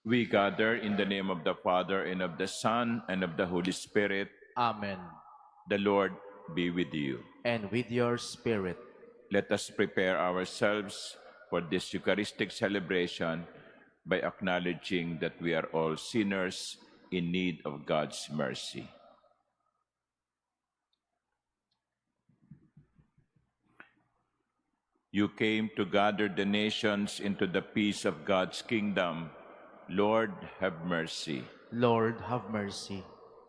We gather in the name of the Father, and of the Son, and of the Holy Spirit. Amen. The Lord be with you. And with your spirit. Let us prepare ourselves for this Eucharistic celebration by acknowledging that we are all sinners in need of God's mercy. You came to gather the nations into the peace of God's kingdom. Lord, have mercy. Lord, have mercy.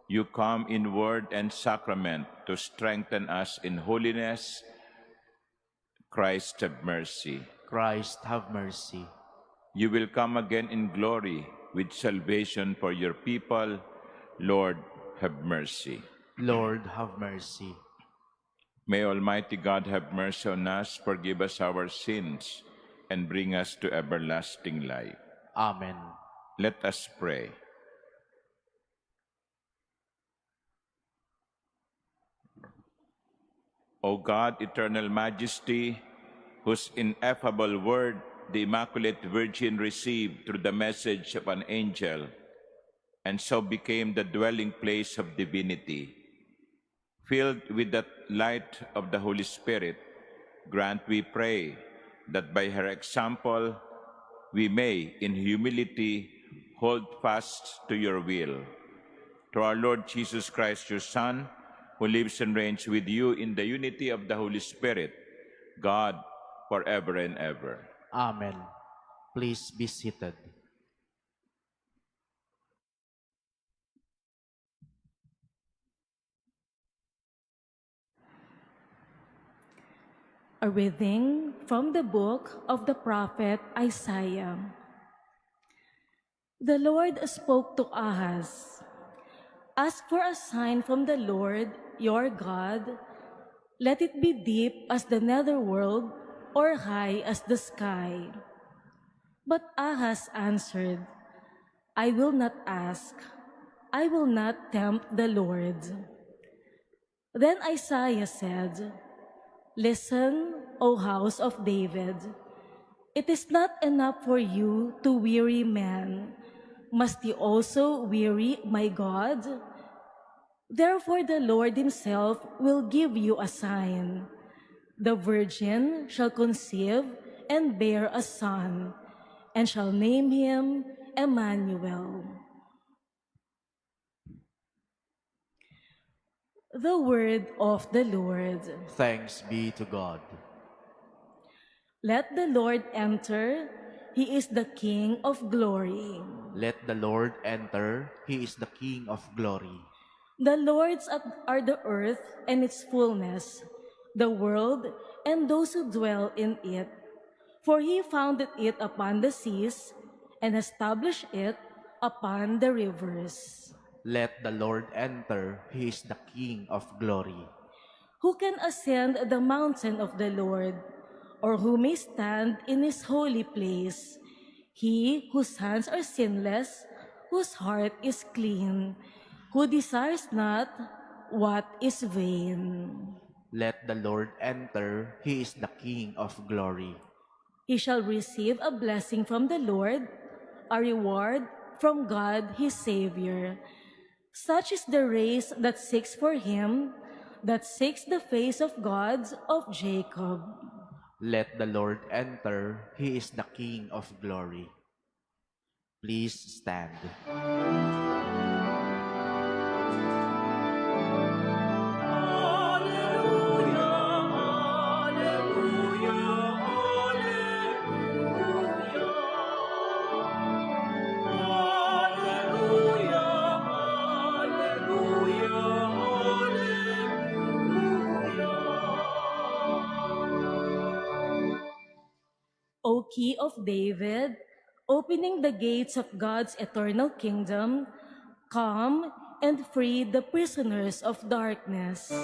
You come in word and sacrament to strengthen us in holiness. Christ, have mercy. Christ, have mercy. You will come again in glory with salvation for your people. Lord, have mercy. Lord, have mercy. May Almighty God have mercy on us, forgive us our sins, and bring us to everlasting life. Amen. Let us pray. O God, eternal majesty, whose ineffable word the Immaculate Virgin received through the message of an angel, and so became the dwelling place of divinity. Filled with the light of the Holy Spirit, grant, we pray, that by her example we may, in humility, hold fast to your will. Through our Lord Jesus Christ, your Son, who lives and reigns with you in the unity of the Holy Spirit, God, forever and ever. Amen. Please be seated. A reading from the book of the prophet Isaiah. The Lord spoke to Ahaz, "Ask for a sign from the Lord your God. Let it be deep as the netherworld or high as the sky." But Ahaz answered, "I will not ask. I will not tempt the Lord." Then Isaiah said, "Listen, O house of David. It is not enough for you to weary man. Must you also weary my God? Therefore the Lord himself will give you a sign. The virgin shall conceive and bear a son, and shall name him Emmanuel." The word of the Lord. Thanks be to God. Let the Lord enter. He is the King of glory. Let the Lord enter. He is the King of glory. The Lord's are the earth and its fullness, the world and those who dwell in it. For he founded it upon the seas and established it upon the rivers. Let the Lord enter. He is the King of glory. Who can ascend the mountain of the Lord, or who may stand in his holy place? He whose hands are sinless, whose heart is clean, who desires not what is vain. Let the Lord enter. He is the King of glory. He shall receive a blessing from the Lord, a reward from God his Savior. Such is the race that seeks for him, that seeks the face of God of Jacob. Let the Lord enter. He is the King of glory. Please stand. O Key of David, opening the gates of God's eternal kingdom, come and free the prisoners of darkness.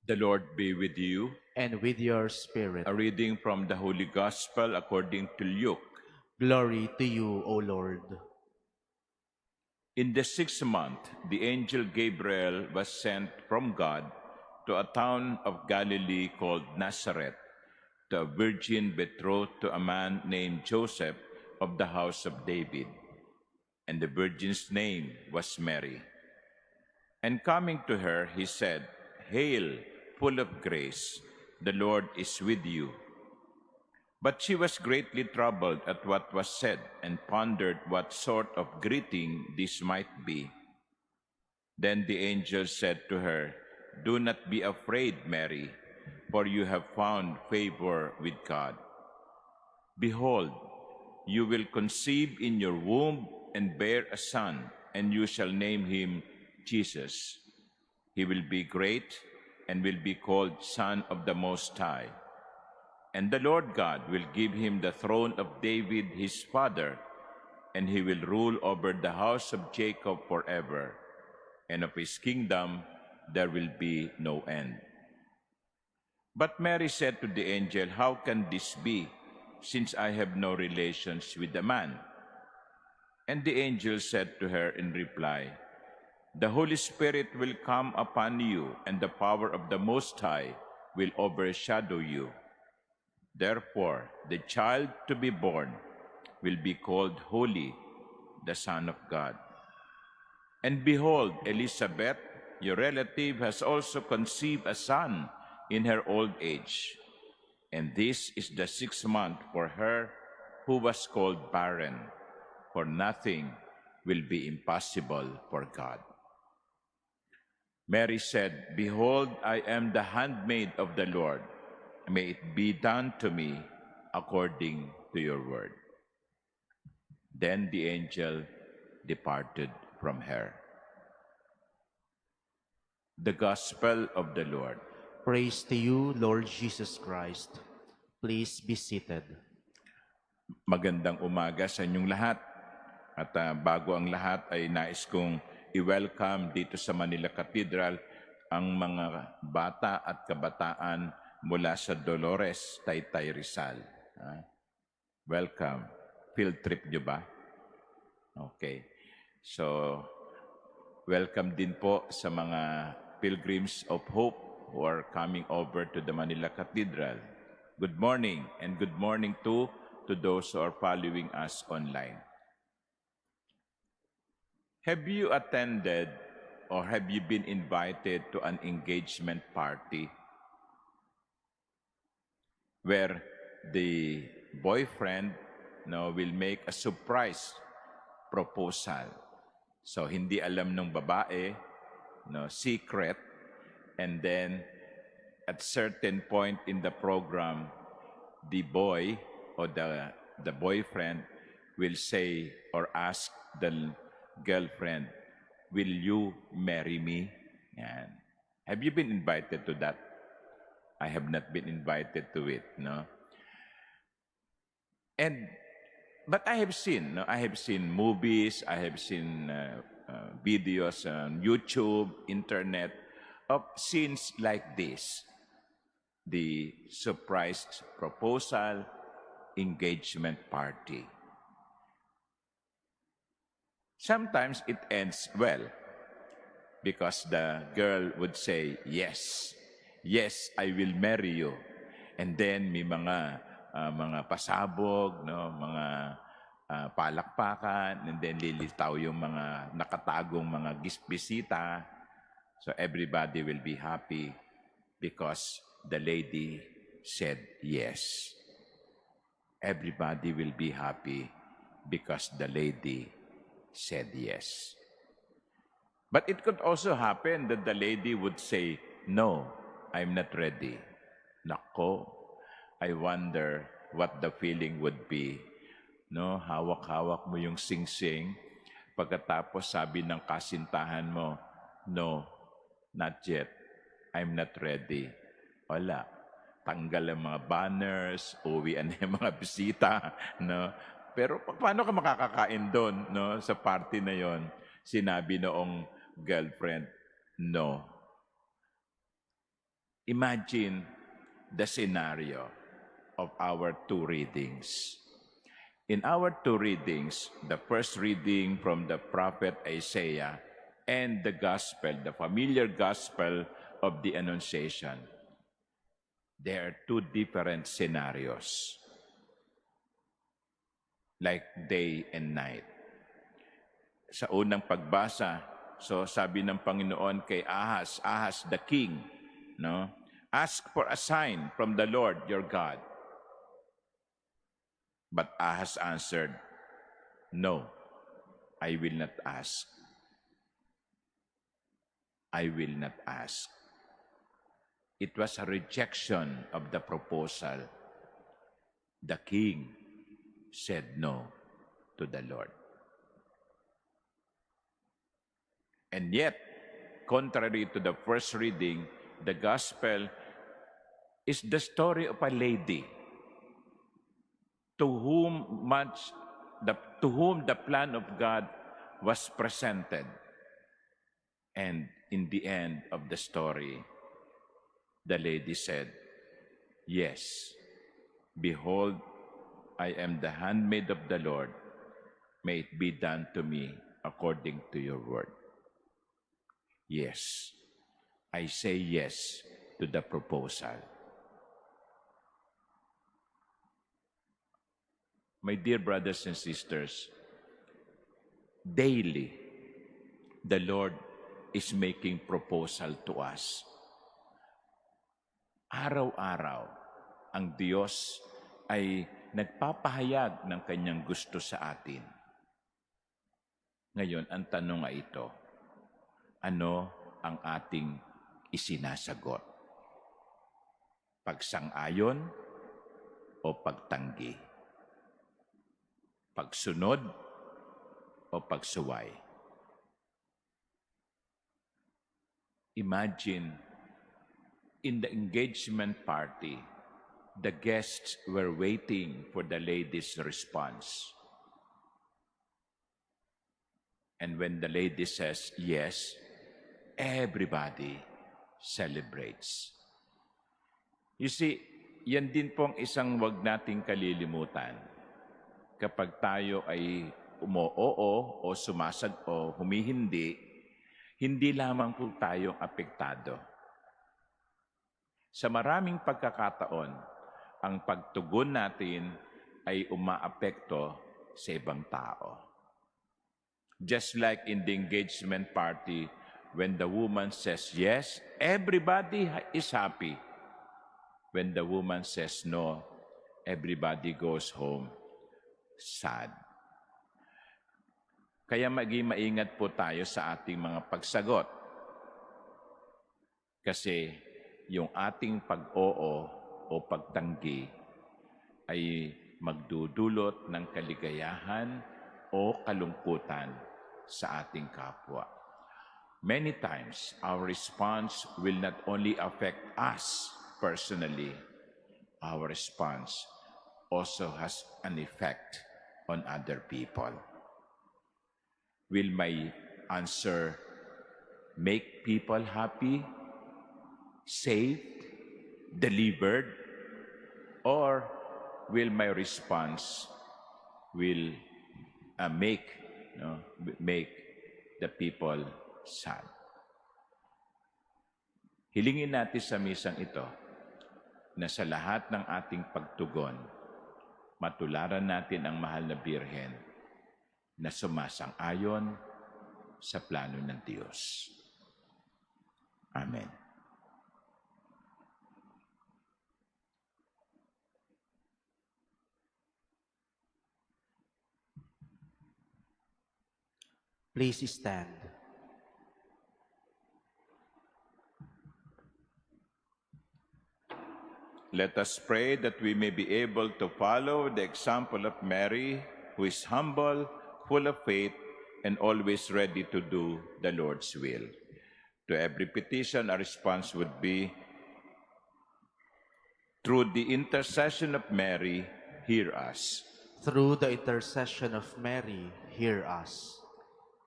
The Lord be with you. and with your spirit. A reading from the Holy Gospel according to Luke. Glory to you, O Lord. In the 6th month, the angel Gabriel was sent from God to a town of Galilee called Nazareth, to a virgin betrothed to a man named Joseph of the house of David. And the virgin's name was Mary. And coming to her, he said, "Hail, full of grace, the Lord is with you." But she was greatly troubled at what was said and pondered what sort of greeting this might be. Then the angel said to her, "Do not be afraid, Mary, for you have found favor with God. Behold, you will conceive in your womb and bear a son, and you shall name him Jesus. He will be great and will be called Son of the Most High. And the Lord God will give him the throne of David his father, and he will rule over the house of Jacob forever, and of his kingdom there will be no end." But Mary said to the angel, "How can this be, since I have no relations with a man?" And the angel said to her in reply, "The Holy Spirit will come upon you, and the power of the Most High will overshadow you. Therefore, the child to be born will be called Holy, the Son of God. And behold, Elizabeth, your relative, has also conceived a son in her old age. And this is the 6th month for her who was called barren, for nothing will be impossible for God." Mary said, "Behold, I am the handmaid of the Lord. May it be done to me according to your word." Then the angel departed from her. The Gospel of the Lord. Praise to you, Lord Jesus Christ. Please be seated. Magandang umaga sa inyong lahat. At bago ang lahat ay nais kong i-welcome dito sa Manila Cathedral ang mga bata at kabataan mula sa Dolores, Taytay, Rizal. Welcome. Field trip nyo ba? Okay. So, welcome din po sa mga pilgrims of hope who are coming over to the Manila Cathedral. Good morning, and good morning to those who are following us online. Have you attended or have you been invited to an engagement party where the boyfriend will make a surprise proposal? So hindi alam ng babae, secret, and then at certain point in the program, the boy or the boyfriend will say or ask the girlfriend, "Will you marry me?" Yan. Have you been invited to that? I have not been invited to it, no? But I have seen movies, I have seen videos on YouTube, internet, of scenes like this. The surprise proposal, engagement party. Sometimes it ends well because the girl would say, "Yes, yes, I will marry you." And then may mga pasabog, mga palakpakan, and then lilitaw yung mga nakatagong mga bisita. So everybody will be happy because the lady said yes. Everybody will be happy because the lady said yes. But it could also happen that the lady would say, "No, I'm not ready." Nako, I wonder what the feeling would be. No, hawak-hawak mo yung sing-sing. Pagkatapos sabi ng kasintahan mo, "No, not yet. I'm not ready." Wala. Tanggal ang mga banners, uwian na yung mga bisita, no? Pero paano ka makakakain doon, no? Sa party na yon, sinabi noong girlfriend, "No." Imagine the scenario of our two readings. In our two readings, the first reading from the prophet Isaiah and the gospel, the familiar gospel of the Annunciation, there are two different scenarios, like day and night. Sa unang pagbasa, so sabi ng Panginoon kay Ahaz, Ahaz the king, no? Ask for a sign from the Lord your God. But Ahaz answered, no, I will not ask. I will not ask. It was a rejection of the proposal. The king said no to the Lord. And yet, contrary to the first reading, the gospel is the story of a lady to whom the plan of God was presented. And in the end of the story, the lady said, yes, behold, I am the handmaid of the Lord. May it be done to me according to your word. Yes, I say yes to the proposal. My dear brothers and sisters, daily, the Lord is making proposal to us. Araw-araw, ang Diyos ay nagpapahayag ng kanyang gusto sa atin. Ngayon, ang tanong ay ito, ano ang ating isinasagot? Pagsang-ayon o pagtanggi? Pagsunod o pagsuway? Imagine, in the engagement party, the guests were waiting for the lady's response. And when the lady says yes, everybody celebrates. You see, yan din pong isang wag nating kalilimutan. Kapag tayo ay umo-oo o sumasag o humihindi, hindi lamang po tayong apektado. Sa maraming pagkakataon, ang pagtugon natin ay umaapekto sa ibang tao. Just like in the engagement party, when the woman says yes, everybody is happy. When the woman says no, everybody goes home sad. Kaya maging maingat po tayo sa ating mga pagsagot. Kasi yung ating pag-oo o pagtanggi ay magdudulot ng kaligayahan o kalungkutan sa ating kapwa. Many times, our response will not only affect us personally, our response also has an effect on other people. Will my answer make people happy, saved, delivered, or will my response make the people sad? Hilingin natin sa misang ito na sa lahat ng ating pagtugon, matularan natin ang mahal na Birhen na sumasang-ayon sa plano ng Diyos. Amen. Please stand. Let us pray that we may be able to follow the example of Mary, who is humble, full of faith, and always ready to do the Lord's will. To every petition, our response would be, through the intercession of Mary, hear us. Through the intercession of Mary, hear us.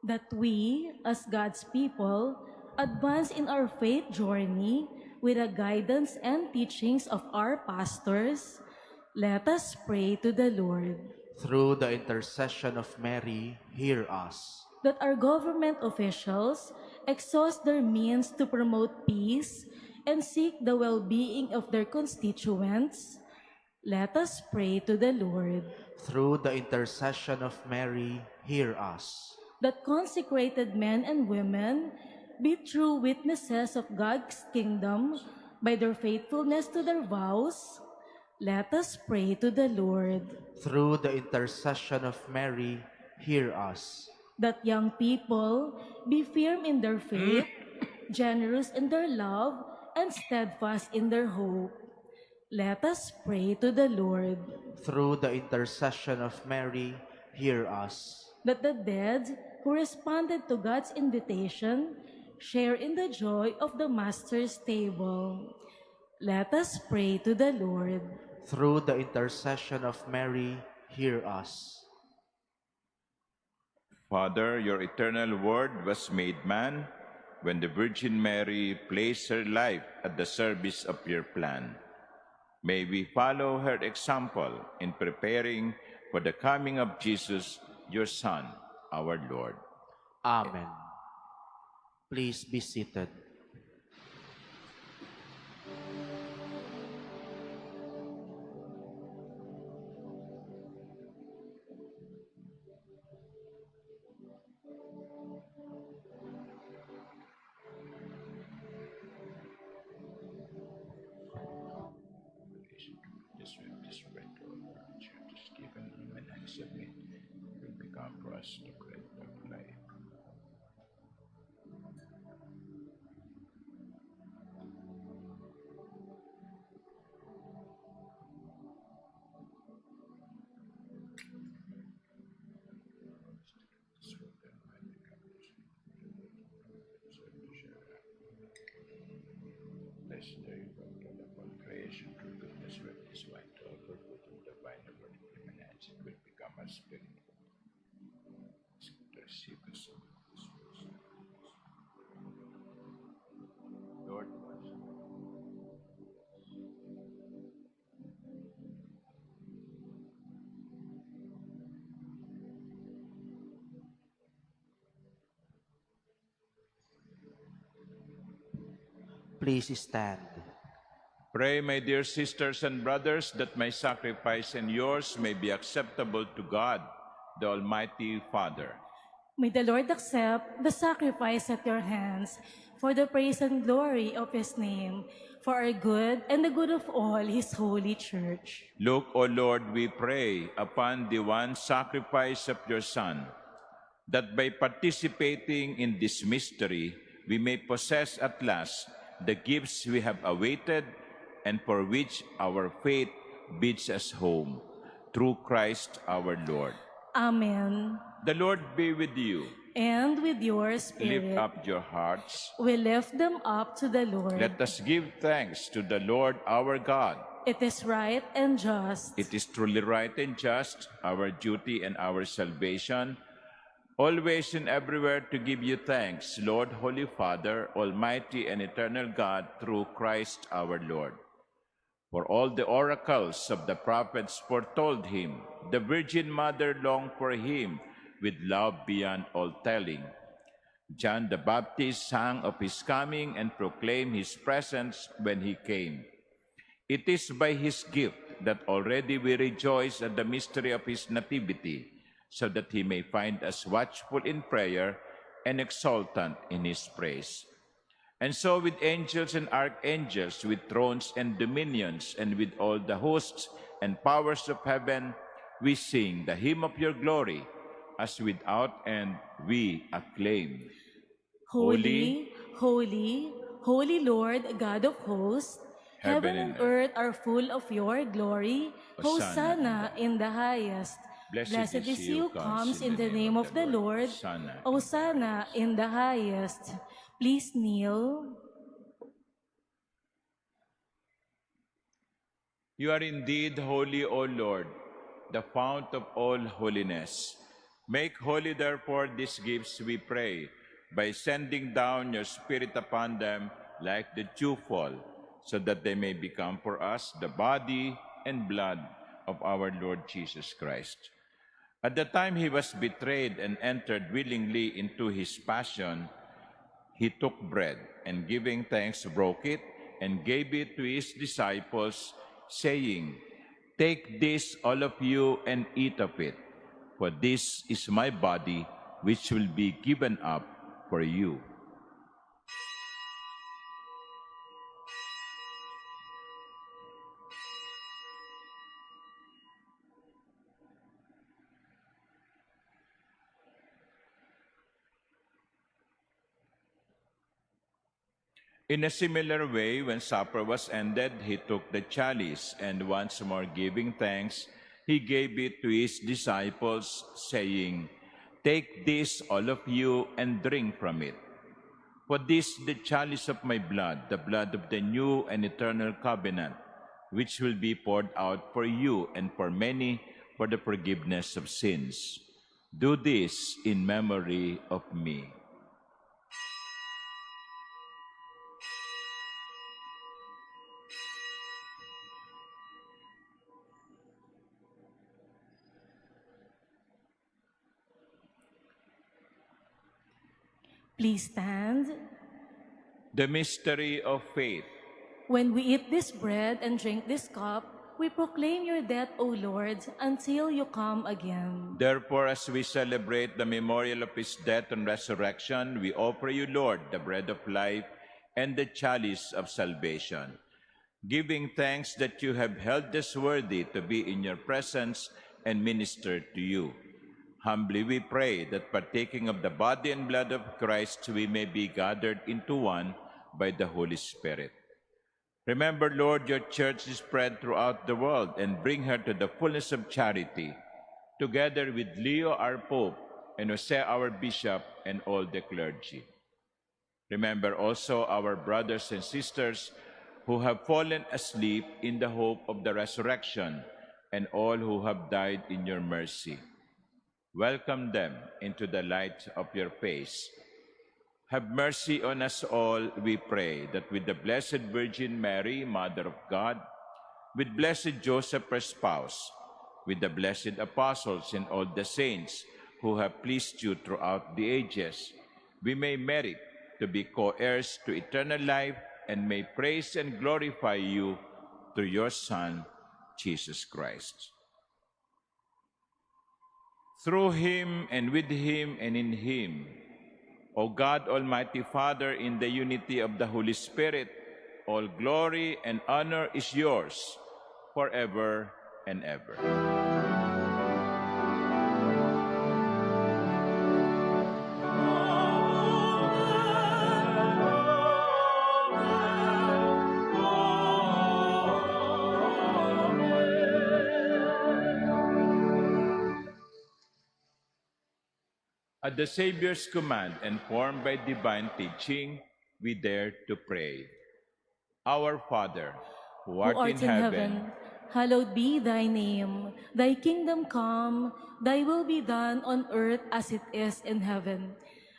That we, as God's people, advance in our faith journey with the guidance and teachings of our pastors, let us pray to the Lord. Through the intercession of Mary, hear us. That our government officials exhaust their means to promote peace and seek the well-being of their constituents, let us pray to the Lord. Through the intercession of Mary, hear us. That consecrated men and women be true witnesses of God's kingdom by their faithfulness to their vows, let us pray to the Lord. Through the intercession of Mary, hear us. That young people be firm in their faith, generous in their love, and steadfast in their hope. Let us pray to the Lord. Through the intercession of Mary, hear us. That the dead who responded to God's invitation share in the joy of the Master's table. Let us pray to the Lord. Through the intercession of Mary, hear us. Father, your eternal word was made man when the Virgin Mary placed her life at the service of your plan. May we follow her example in preparing for the coming of Jesus, your Son, our Lord. Amen. Please be seated. Will become for us the bread of life. Blessed are you, God, upon creation, through goodness, with this wine to offer fruit of the vine of our imminence, it will become a spirit. Receive us of this worship. Lord, Please stand. pray, my dear sisters and brothers, that my sacrifice and yours may be acceptable to God, the Almighty Father. May the Lord accept the sacrifice at your hands for the praise and glory of his name, for our good and the good of all his holy church. Look, O Lord, we pray, upon the one sacrifice of your Son, that by participating in this mystery, we may possess at last the gifts we have awaited and for which our faith bids us home. Through Christ our Lord. Amen. The Lord be with you. And with your spirit, Lift up your hearts. we lift them up to the Lord. Let us give thanks to the Lord our God. It is right and just. It is truly right and just, our duty and our salvation, always and everywhere to give you thanks, Lord, Holy Father, Almighty and eternal God, through Christ our Lord. For all the oracles of the prophets foretold him, the Virgin Mother longed for him with love beyond all telling. John the Baptist sang of his coming and proclaimed his presence when he came. It is by his gift that already we rejoice at the mystery of his nativity, so that he may find us watchful in prayer and exultant in his praise. And so with angels and archangels, with thrones and dominions, and with all the hosts and powers of heaven, we sing the hymn of your glory, as without end we acclaim. Holy, holy, holy Lord, God of hosts, heaven and earth are full of your glory. Hosanna in the highest. Blessed is he who comes in the name of the Lord. Hosanna in the highest. Please kneel. You are indeed holy, O Lord, the fount of all holiness. Make holy, therefore, these gifts, we pray, by sending down your Spirit upon them, like the dewfall, so that they may become for us the body and blood of our Lord Jesus Christ. At the time he was betrayed and entered willingly into his passion, he took bread and giving thanks broke it and gave it to his disciples, saying, "Take this, all of you, and eat of it, for this is my body, which will be given up for you." In a similar way, when supper was ended, he took the chalice, and once more giving thanks, he gave it to his disciples, saying, "Take this, all of you, and drink from it. For this is the chalice of my blood, the blood of the new and eternal covenant, which will be poured out for you and for many for the forgiveness of sins. Do this in memory of me." Please stand. The mystery of faith. When we eat this bread and drink this cup, we proclaim your death, O Lord, until you come again. Therefore, as we celebrate the memorial of his death and resurrection, we offer you, Lord, the bread of life and the chalice of salvation, giving thanks that you have held us worthy to be in your presence and minister to you. Humbly we pray that partaking of the body and blood of Christ, we may be gathered into one by the Holy Spirit. Remember, Lord, your church is spread throughout the world, and bring her to the fullness of charity, together with Leo, our Pope, and Jose, our Bishop, and all the clergy. Remember also our brothers and sisters who have fallen asleep in the hope of the resurrection, and all who have died in your mercy. Welcome them into the light of your face. Have mercy on us all, we pray, that with the Blessed Virgin Mary, Mother of God, with blessed Joseph, her spouse, with the blessed apostles and all the saints who have pleased you throughout the ages, we may merit to be co-heirs to eternal life and may praise and glorify you through your Son, Jesus Christ. Through him and with him and in him, O God, Almighty Father, in the unity of the Holy Spirit, all glory and honor is yours forever and ever. At the Savior's command and formed by divine teaching, we dare to pray. Our Father, who art in heaven, hallowed be thy name. Thy kingdom come, thy will be done on earth as it is in heaven.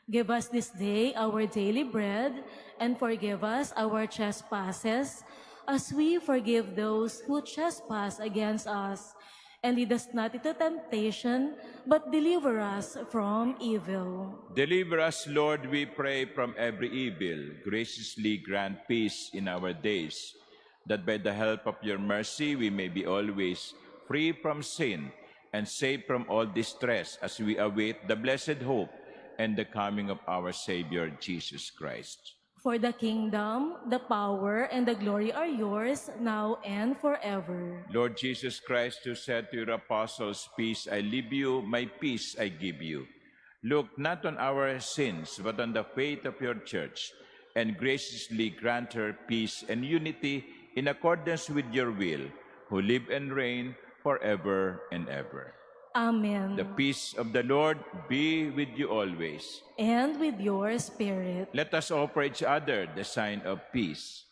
Give us this day our daily bread, and forgive us our trespasses, as we forgive those who trespass against us. And lead us not into temptation, but deliver us from evil. Deliver us, Lord, we pray, from every evil. Graciously grant peace in our days, that by the help of your mercy we may be always free from sin and safe from all distress, as we await the blessed hope and the coming of our Savior, Jesus Christ. For the kingdom, the power, and the glory are yours, now and forever. Lord Jesus Christ, who said to your apostles, "Peace I leave you, my peace I give you," look not on our sins, but on the faith of your church, and graciously grant her peace and unity in accordance with your will, who live and reign forever and ever. Amen. The peace of the Lord be with you always. And with your spirit. Let us offer each other the sign of peace.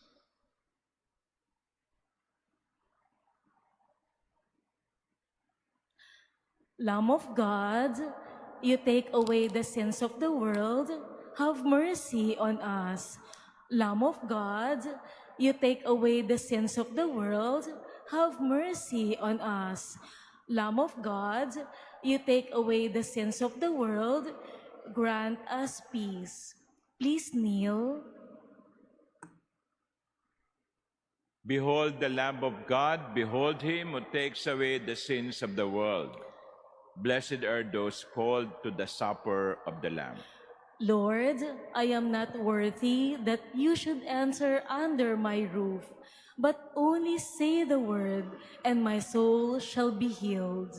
Lamb of God, you take away the sins of the world, have mercy on us. Lamb of God, you take away the sins of the world, have mercy on us. Lamb of God, you take away the sins of the world, grant us peace. Please kneel. Behold the Lamb of God, behold him who takes away the sins of the world. Blessed are those called to the supper of the Lamb. Lord, I am not worthy that you should enter under my roof, but only say the word, and my soul shall be healed.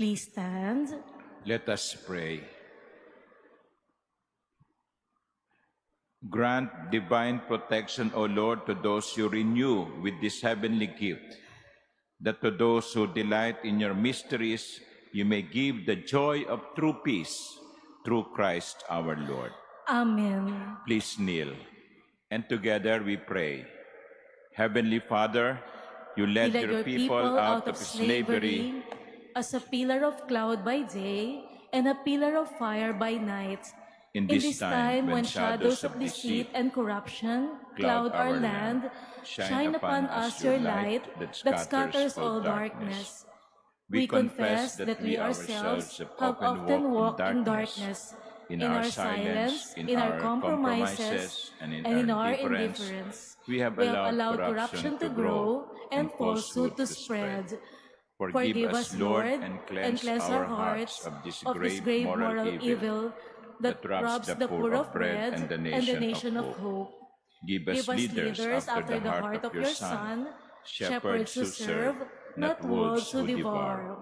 Please stand. Let us pray. Grant divine protection, O Lord, to those you renew with this heavenly gift, that to those who delight in your mysteries, you may give the joy of true peace through Christ our Lord. Amen. Please kneel. And together we pray. Heavenly Father, you led your people out of slavery as a pillar of cloud by day and a pillar of fire by night. in this time when shadows of deceit and corruption cloud our land, shine upon us your light that scatters all darkness. We confess that we ourselves have often walked in darkness, in our silence, in our compromises, and in our indifference. We have allowed corruption to grow and falsehood to spread. Forgive us, Lord, and cleanse our hearts of this grave moral evil that robs the poor of bread and the nation of hope. Give us leaders after the heart of your Son, shepherds who serve, not wolves who devour.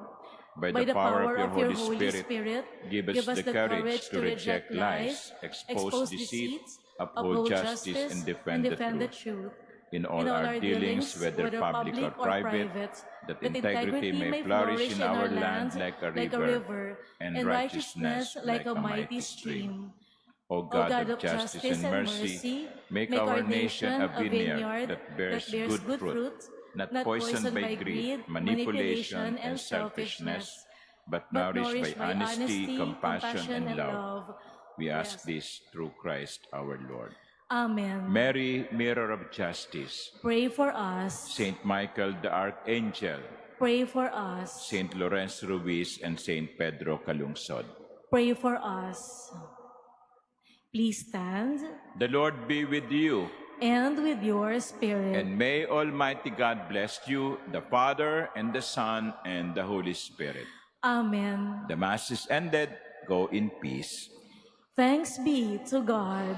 By the power of your Holy Spirit, give us the courage to reject lies, expose deceit, uphold justice, and defend the truth. In all our dealings, whether public or private, that integrity may flourish in our land like a river, and righteousness like a mighty stream. O God of justice and mercy, make our nation a vineyard that bears good fruit, not poisoned by greed, manipulation, and selfishness, but nourished by honesty, compassion, and love. We ask this through Christ our Lord. Amen. Mary, mirror of justice. Pray for us. Saint Michael the Archangel. Pray for us. Saint Lawrence Ruiz and Saint Pedro Calungsod. Pray for us. Please stand. The Lord be with you. And with your spirit. And may Almighty God bless you, the Father, and the Son, and the Holy Spirit. Amen. The Mass is ended. Go in peace. Thanks be to God.